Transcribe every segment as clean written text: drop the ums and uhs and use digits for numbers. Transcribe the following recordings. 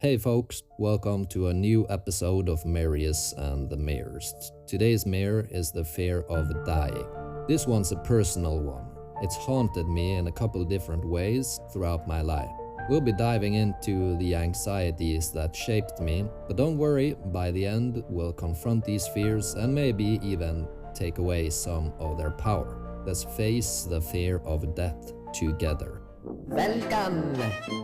Hey folks, welcome to a new episode of Marius and the Mares. Today's mare is the fear of dying. This one's a personal one. It's haunted me in a couple different ways throughout my life. We'll be diving into the anxieties that shaped me, but don't worry, by the end we'll confront these fears and maybe even take away some of their power. Let's face the fear of death together. Welcome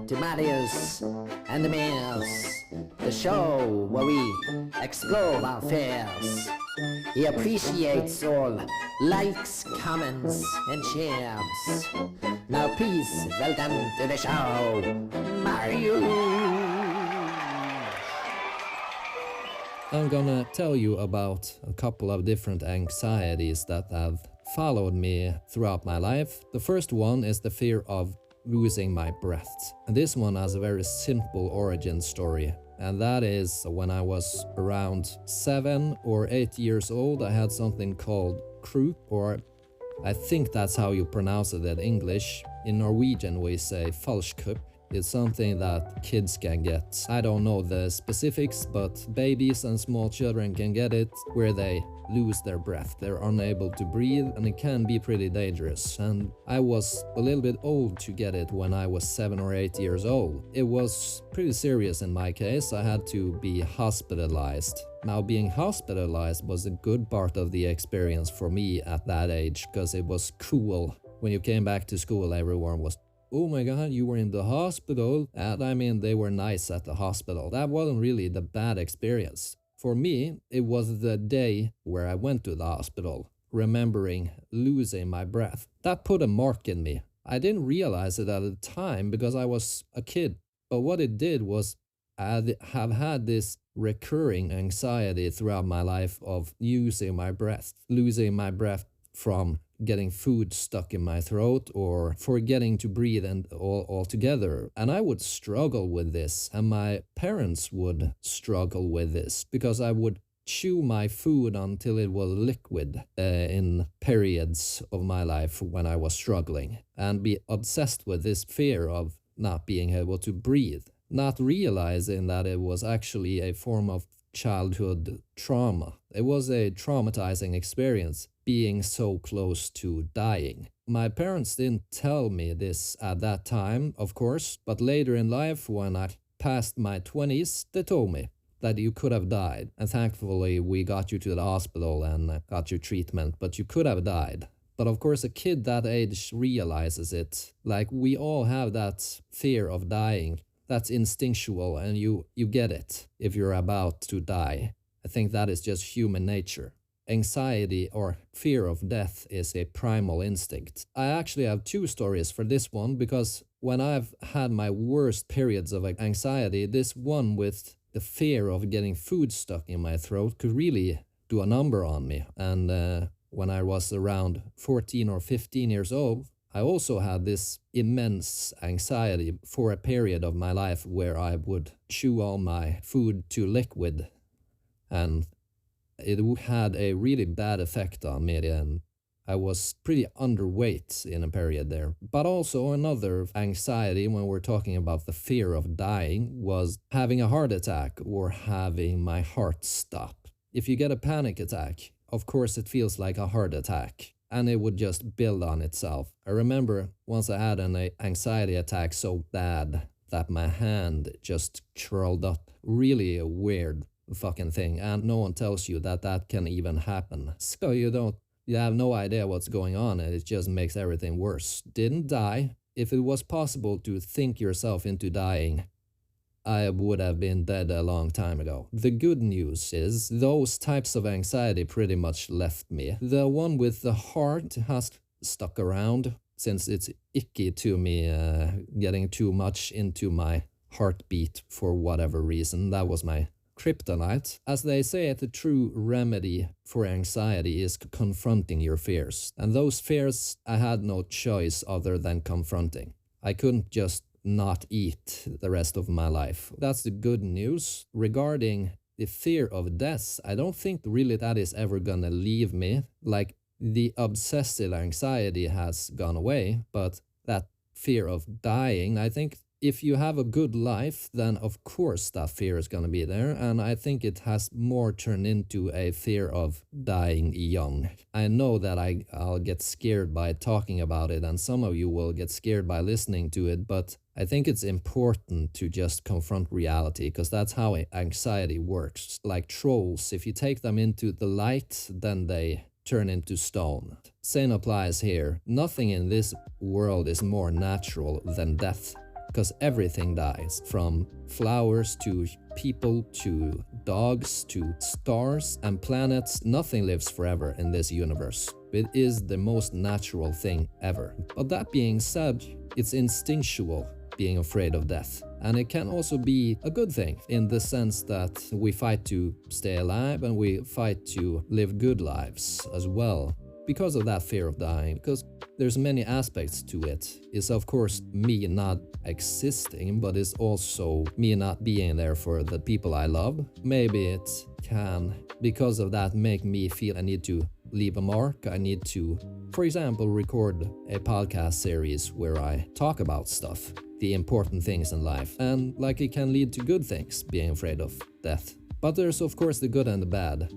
to Marius and the Mares, the show where we explore our fears. He appreciates all likes, comments, and shares. Now please welcome to the show, Marius. I'm gonna tell you about a couple of different anxieties that have followed me throughout my life. The first one is the fear of losing my breath. And this one has a very simple origin story. And that is when I was around 7 or 8 years old, I had something called croup, or I think that's how you pronounce it in English. In Norwegian we say falskrupp. It's something that kids can get. I don't know the specifics, but babies and small children can get it where they lose their breath. They're unable to breathe and it can be pretty dangerous. And I was a little bit old to get it when I was 7 or 8 years old. It was pretty serious in my case. I had to be hospitalized. Now, being hospitalized was a good part of the experience for me at that age because it was cool. When you came back to school, everyone was, "Oh my god, you were in the hospital." And I mean, they were nice at the hospital. That wasn't really the bad experience. For me, it was the day where I went to the hospital, remembering losing my breath. That put a mark in me. I didn't realize it at the time because I was a kid. But what it did was I have had this recurring anxiety throughout my life of losing my breath from getting food stuck in my throat or forgetting to breathe and altogether. And I would struggle with this, and my parents would struggle with this because I would chew my food until it was liquid in periods of my life when I was struggling, and be obsessed with this fear of not being able to breathe, not realizing that it was actually a form of childhood trauma. It was a traumatizing experience being so close to dying. My parents didn't tell me this at that time, of course, but later in life, when I passed my 20s, they told me that you could have died. And thankfully, we got you to the hospital and got your treatment, but you could have died. But of course, a kid that age realizes it. Like, we all have that fear of dying. That's instinctual, and you get it if you're about to die. I think that is just human nature. Anxiety or fear of death is a primal instinct. I actually have two stories for this one because when I've had my worst periods of anxiety, this one with the fear of getting food stuck in my throat could really do a number on me. And when I was around 14 or 15 years old, I also had this immense anxiety for a period of my life where I would chew all my food to liquid, and it had a really bad effect on me, and I was pretty underweight in a period there. But also another anxiety when we're talking about the fear of dying was having a heart attack or having my heart stop. If you get a panic attack, of course it feels like a heart attack, and it would just build on itself. I remember once I had an anxiety attack so bad that my hand just curled up. Really a weird fucking thing, and no one tells you that that can even happen. So you have no idea what's going on, and it just makes everything worse. Didn't die. If it was possible to think yourself into dying, I would have been dead a long time ago. The good news is those types of anxiety pretty much left me. The one with the heart has stuck around since it's icky to me, getting too much into my heartbeat for whatever reason. That was my kryptonite. As they say, the true remedy for anxiety is confronting your fears. And those fears I had no choice other than confronting. I couldn't just not eat the rest of my life. That's the good news. Regarding the fear of death, I don't think really that is ever gonna leave me. Like, the obsessive anxiety has gone away, but that fear of dying, I think if you have a good life, then of course that fear is going to be there. And I think it has more turned into a fear of dying young. I know that I'll get scared by talking about it, and some of you will get scared by listening to it, but I think it's important to just confront reality, because that's how anxiety works. Like trolls, if you take them into the light, then they turn into stone. Same applies here. Nothing in this world is more natural than death, because everything dies, from flowers to people to dogs to stars and planets. Nothing lives forever in this universe. It is the most natural thing ever. But that being said, it's instinctual being afraid of death. And it can also be a good thing, in the sense that we fight to stay alive and we fight to live good lives as well, because of that fear of dying. Because there's many aspects to it. It's of course me not existing, but it's also me not being there for the people I love. Maybe it can, because of that, make me feel I need to leave a mark. I need to, for example, record a podcast series where I talk about stuff, the important things in life. And like, it can lead to good things, being afraid of death. But there's of course the good and the bad.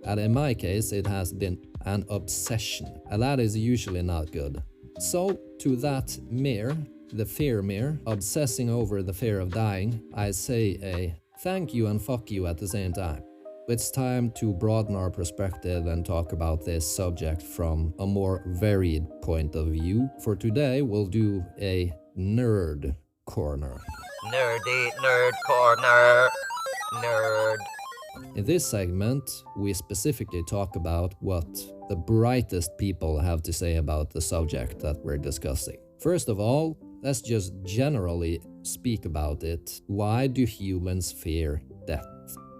And in my case, it has been an obsession, and that is usually not good. So to that mirror, the fear mirror, obsessing over the fear of dying, I say a thank you and fuck you at the same time. It's time to broaden our perspective and talk about this subject from a more varied point of view. For today, we'll do a nerd corner. Nerdy nerd corner. Nerd. In this segment, we specifically talk about what the brightest people have to say about the subject that we're discussing. First of all, let's just generally speak about it. Why do humans fear death?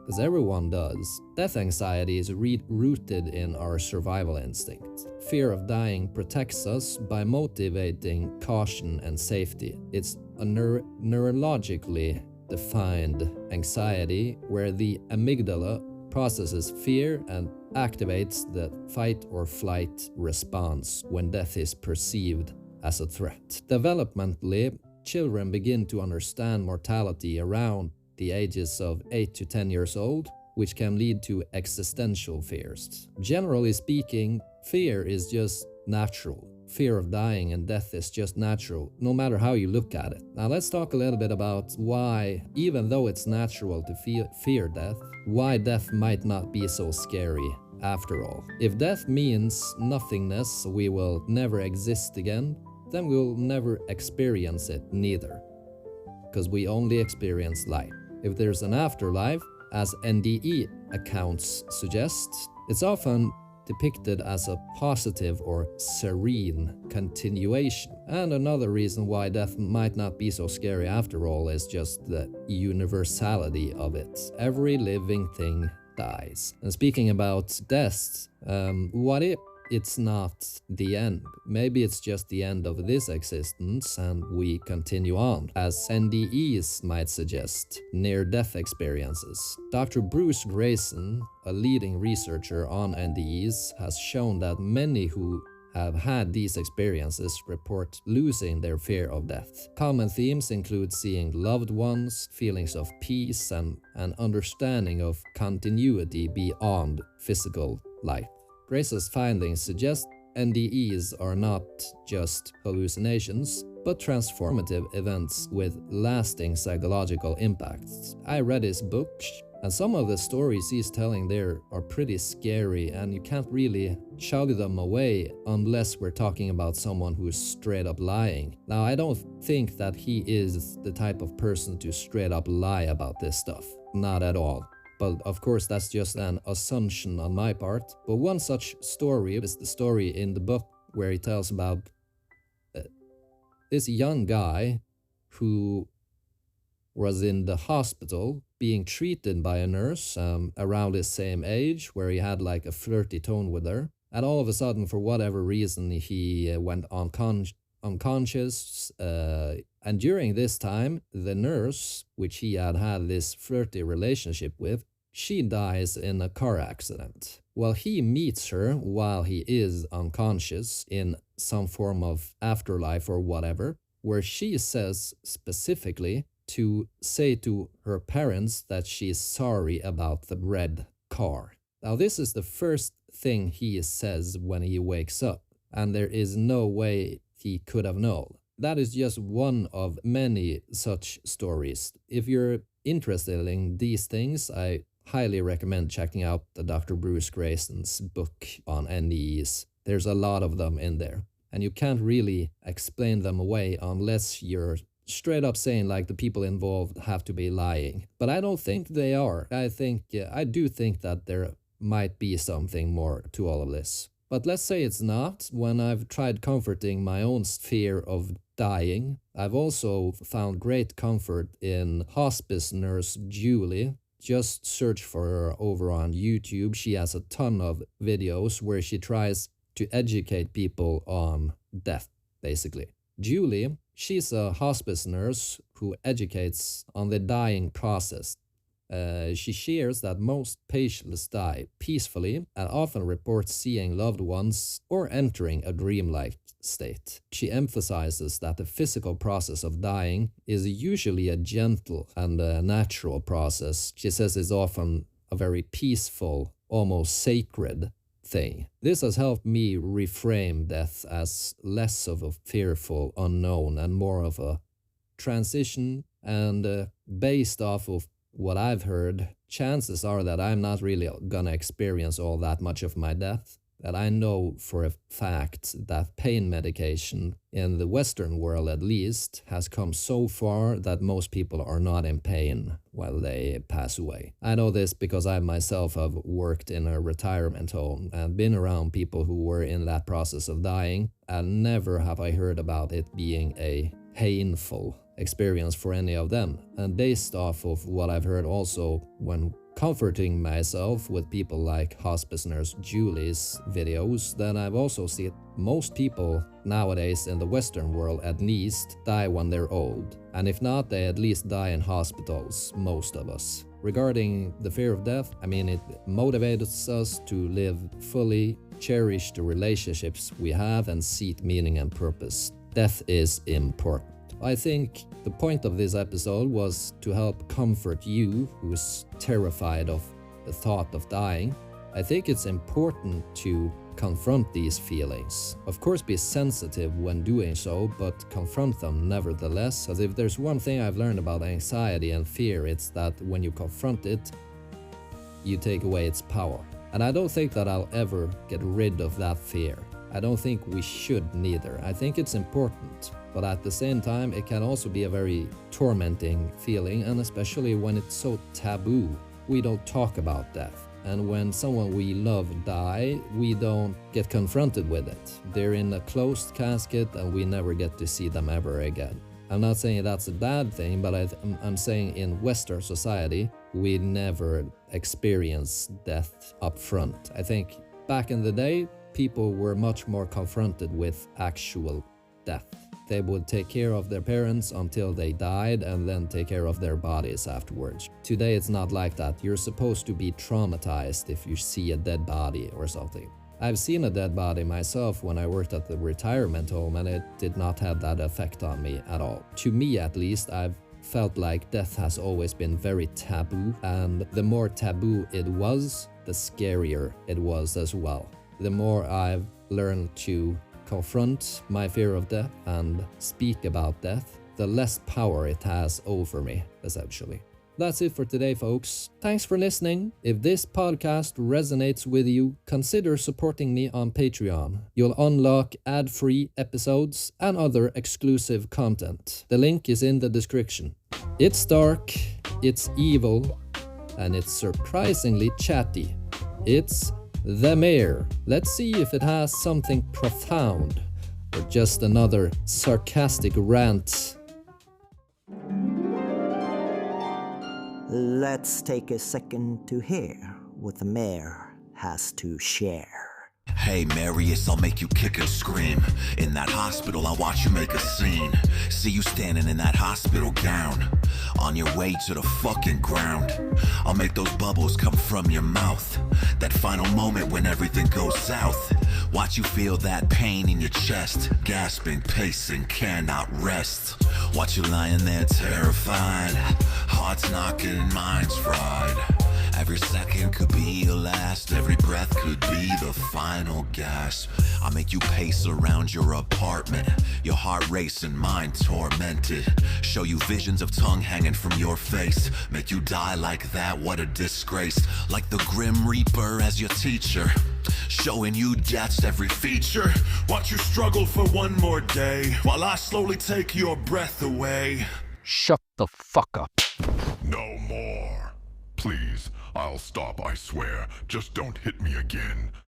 Because everyone does. Death anxiety is rooted in our survival instinct. Fear of dying protects us by motivating caution and safety. It's a neurologically defined anxiety where the amygdala processes fear and activates the fight or flight response when death is perceived as a threat. Developmentally, children begin to understand mortality around the ages of 8 to 10 years old, which can lead to existential fears. Generally speaking, fear is just natural. Fear of dying and death is just natural, no matter how you look at it. Now let's talk a little bit about why, even though it's natural to fear death, why death might not be so scary after all. If death means nothingness, we will never exist again, then we'll never experience it neither, because we only experience life. If there's an afterlife, as NDE accounts suggest, it's often depicted as a positive or serene continuation. And another reason why death might not be so scary after all is just the universality of it. Every living thing dies. And speaking about death, what if it's not the end? Maybe it's just the end of this existence and we continue on, as NDEs might suggest, near-death experiences. Dr. Bruce Grayson, a leading researcher on NDEs, has shown that many who have had these experiences report losing their fear of death. Common themes include seeing loved ones, feelings of peace, and an understanding of continuity beyond physical life. Grace's findings suggest NDEs are not just hallucinations, but transformative events with lasting psychological impacts. I read his book, and some of the stories he's telling there are pretty scary, and you can't really chug them away unless we're talking about someone who's straight up lying. Now, I don't think that he is the type of person to straight up lie about this stuff. Not at all. But of course, that's just an assumption on my part. But one such story is the story in the book where he tells about this young guy who was in the hospital being treated by a nurse around his same age, where he had like a flirty tone with her. And all of a sudden, for whatever reason, he went unconscious. And during this time, the nurse, which he had had this flirty relationship with, she dies in a car accident. Well, he meets her while he is unconscious in some form of afterlife or whatever. where she says specifically to say to her parents that she is sorry about the red car. Now, this is the first thing he says when he wakes up, and there is no way he could have known. That is just one of many such stories. If you're interested in these things, I highly recommend checking out the Dr. Bruce Grayson's book on NDEs. There's a lot of them in there, and you can't really explain them away unless you're straight up saying like the people involved have to be lying. But I don't think they are. I do think that there might be something more to all of this. But let's say it's not. When I've tried comforting my own fear of dying, I've also found great comfort in hospice nurse Julie. Just search for her over on YouTube. She has a ton of videos where she tries to educate people on death, basically. Julie, she's a hospice nurse who educates on the dying process. She shares that most patients die peacefully and often reports seeing loved ones or entering a dreamlike state. She emphasizes that the physical process of dying is usually a gentle and a natural process. She says it's often a very peaceful, almost sacred thing. This has helped me reframe death as less of a fearful unknown and more of a transition, and based off of what I've heard, chances are that I'm not really gonna experience all that much of my death. That I know for a fact that pain medication, in the Western world at least, has come so far that most people are not in pain while they pass away. I know this because I myself have worked in a retirement home and been around people who were in that process of dying, and never have I heard about it being a painful experience for any of them. And based off of what I've heard also when comforting myself with people like hospice nurse Julie's videos, then I've also seen most people nowadays in the Western world at least die when they're old. And if not, they at least die in hospitals, most of us. Regarding the fear of death, I mean, it motivates us to live fully, cherish the relationships we have, and seek meaning and purpose. Death is important. I think the point of this episode was to help comfort you who's terrified of the thought of dying. I think it's important to confront these feelings. Of course, be sensitive when doing so, but confront them nevertheless. As if there's one thing I've learned about anxiety and fear, it's that when you confront it, you take away its power. And I don't think that I'll ever get rid of that fear. I don't think we should neither. I think it's important. But at the same time, it can also be a very tormenting feeling, and especially when it's so taboo. We don't talk about death. And when someone we love die, we don't get confronted with it. They're in a closed casket and we never get to see them ever again. I'm not saying that's a bad thing, but I'm saying in Western society, we never experience death up front. I think back in the day, people were much more confronted with actual death. They would take care of their parents until they died and then take care of their bodies afterwards. Today it's not like that. You're supposed to be traumatized if you see a dead body or something. I've seen a dead body myself when I worked at the retirement home, and it did not have that effect on me at all. To me at least, I've felt like death has always been very taboo, and the more taboo it was, the scarier it was as well. The more I've learned to confront my fear of death and speak about death, the less power it has over me, essentially. That's it for today, folks. Thanks for listening. If this podcast resonates with you, consider supporting me on Patreon. You'll unlock ad-free episodes and other exclusive content. The link is in the description. It's dark, it's evil, and it's surprisingly chatty. It's The Mayor. Let's see if it has something profound or just another sarcastic rant. Let's take a second to hear what the mayor has to share. Hey Marius, I'll make you kick and scream. In that hospital, I'll watch you make a scene. See you standing in that hospital gown, on your way to the fucking ground. I'll make those bubbles come from your mouth, that final moment when everything goes south. Watch you feel that pain in your chest, gasping, pacing, cannot rest. Watch you lying there terrified, heart's knocking, mind's fried. Every second could be your last, every breath could be the final gasp. I'll make you pace around your apartment, your heart racing, mind tormented. Show you visions of tongue hanging from your face, make you die like that, what a disgrace. Like the Grim Reaper as your teacher, showing you death's every feature. Watch you struggle for one more day, while I slowly take your breath away. Shut the fuck up. No more. Please, I'll stop, I swear. Just don't hit me again.